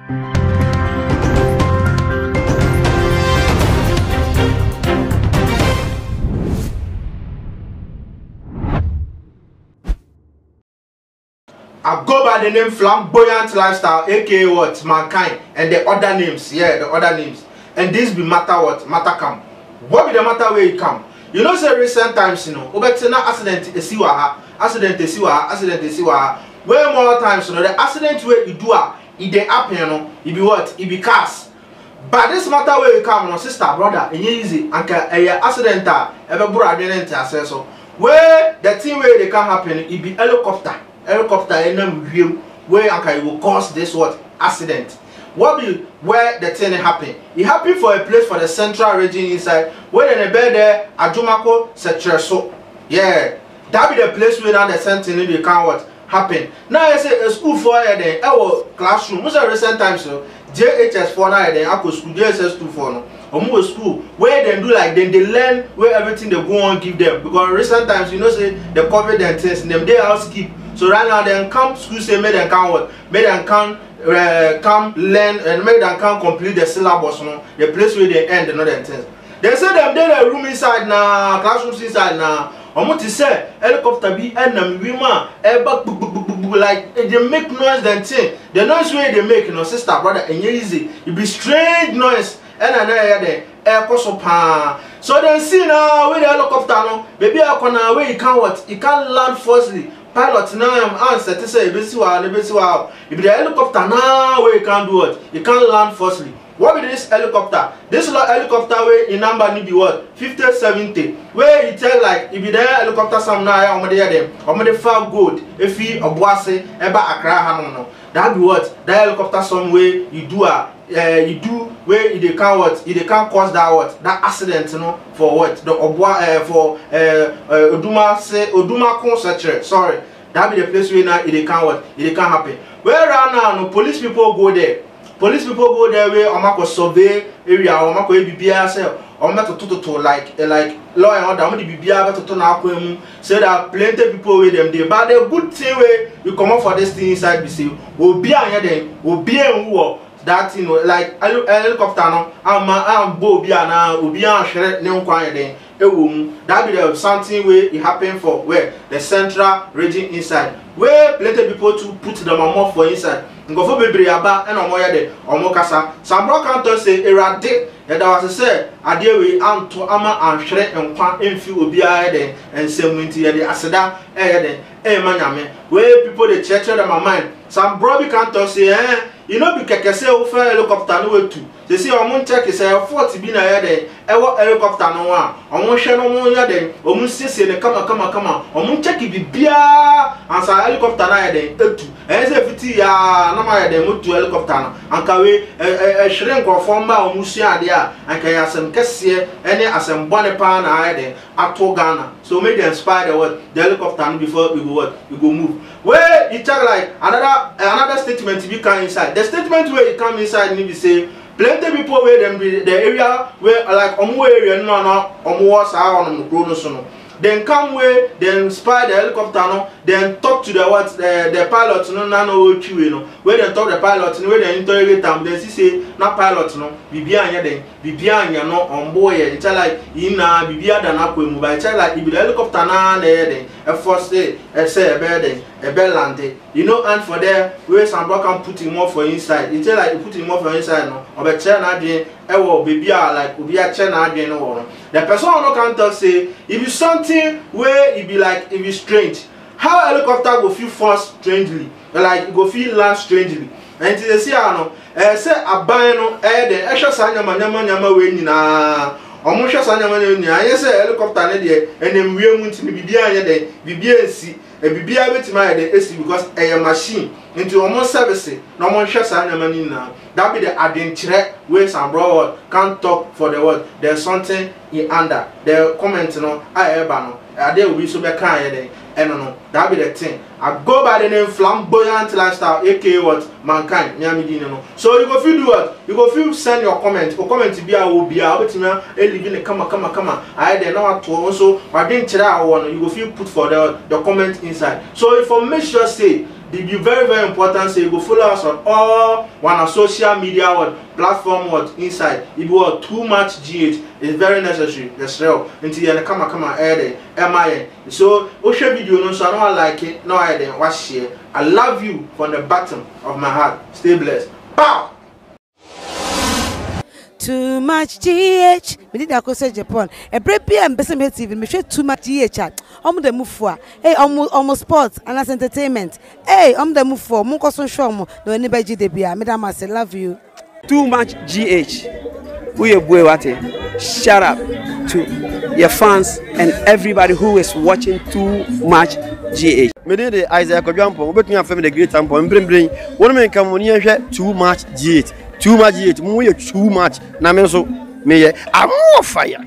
I go by the name Flamboyant Lifestyle, aka what? Mankind, and the other names, yeah, the other names. And this be matter what? Matter come. What be the matter where you come? You know, say recent times, you know, accident way more times, you know, the accident where you do it dey happen, you know, it be what? It be cars. But this matter where you come, no sister, brother, it easy, and accident ever brother didn't say so. Where the thing where they can happen, it be helicopter in them view where it will cause this what accident. What be where the thing happen? It happened for a place for the central region inside where the bed there Ajumako SHS. Yeah, that be the place where now the sentinel they can what happen. Now I say a school for then our classroom. Most of recent times so JHS 4 now then I school JHS 2 4 no. Or school where they do like then they learn where everything they go on give them, because recent times you know say the COVID and things them they all skip. So right now they come school say make them can what? Make them can come learn and make them can complete the syllabus, you know, the place where they end and other things. They say them they the room inside now, classrooms inside now. Omo to say helicopter be and them women like they make noise than thing. The noise where they make, you know, sister, brother, and easy. It be strange noise and another air cosopa. So then see now where the helicopter no, baby I can where you can what? You can land firstly. Pilot now answer to say if the helicopter now where you can do what? You can land firstly. What be this helicopter? This helicopter way in number need be what? 5070. Where you tell like if the helicopter some now I'm them far good if you obuase eba Accra hanono. That be what? That helicopter some way you do you do where they can what? They can cause that what? That accident, you know, for what? The for Oduma concert. Sorry. That be the place where now they can what? It can happen. Where right now no police people go there. Police people go there where Omako survey area, Omako BBA say, Omako to like law and order, Omako BBA to na kwemu. Say that plenty people with them there. But the good thing where you come up for this thing inside be say, will be an them, will be an war. That you know, like helicopter no, I'm Bobby and Obi and Shere no quiet then. That be the something where it happen for where the central region inside. Where plenty people to put them more for inside. Go for baby aba and omo yede omo kasa. Some broadcasters say erade that was say ade we anto ama anhwere nkwa emfi obi a yede ensem nti yede aseda yede manyame. Where people they check them mind. Some broadcasters say you know be keke say o fa helicopter no we tu. They say omo check say 40 bi na yede ewo helicopter no a omo hwe no mo yede omo sese ne kama omo check bibia ansa helicopter na yede etu. Say 50 ya na ma yede motu helicopter no anka we hwere nkrofo mba omo sua ade a anka ya asem kese ene asem bone pa na yede ato Ghana. So make them inspire the helicopter no before we go what? We go move. Where you check like another statement to be come inside. The statement where you come inside need to say plenty people where them the area where like omo area no omo sa on no so no. Then come where then spy the helicopter no, then talk to the what the pilot no no where they talk the pilot no where they interrogate them, then say na pilot no bibia anya no on board here. It's like ina bibia da na kwemu ba. It's like if the helicopter na then a first say a bed landing, you know, and for there where some block can put him more for inside. It's like you put him more for inside no or be chair na dey bibia like obi a chair na dey no. The person no can tell say if you something where it be like if it's strange, how a helicopter go feel force strangely, like go feel land strangely. And they say no say aban no the SHS nyama we nyina omo hwe sa nyama we nyina ye say helicopter ne de enem wie mu ntini bibia anya de bibia esi bibia betima de esi because a machine into omo service no omo hwe sa nyama ni na. That be the adventure where some bro can't talk for the word. There's something in under the comment no I ever no there will be so be kind there and no that be the thing. I go by the name Flamboyant Lifestyle, aka what? Mankind. So you go feel do what? You go feel send your comment. Or comment to be a will be out to me. Living the come. I then know to also. But then you go feel put for the comment inside. So if I make sure say It's very, very important. So you go follow us on all one social media platform inside. If you are too much GH, it's very necessary. That's real. Until you come add MIN. So share video no so I don't like it. No I then watch share. I love you from the bottom of my heart. Stay blessed. Pow! Too much GH. We did that say Japan. A break PM Besame TV. Me share too much GH. The move for. Hey, almost sports and as entertainment. Hey, the move for. Munko so show mo. No anybody GDB. Madam I say love you. Too much GH. We boy wate. Shout out to your fans and everybody who is watching Too Much GH. Me dey Isaiah Kodwampo. We betun afem the great tempo. Mbrin. Won me kan mo ni Too Much GH. Too much GH. Mu ye too much. Na me so me ye am fire.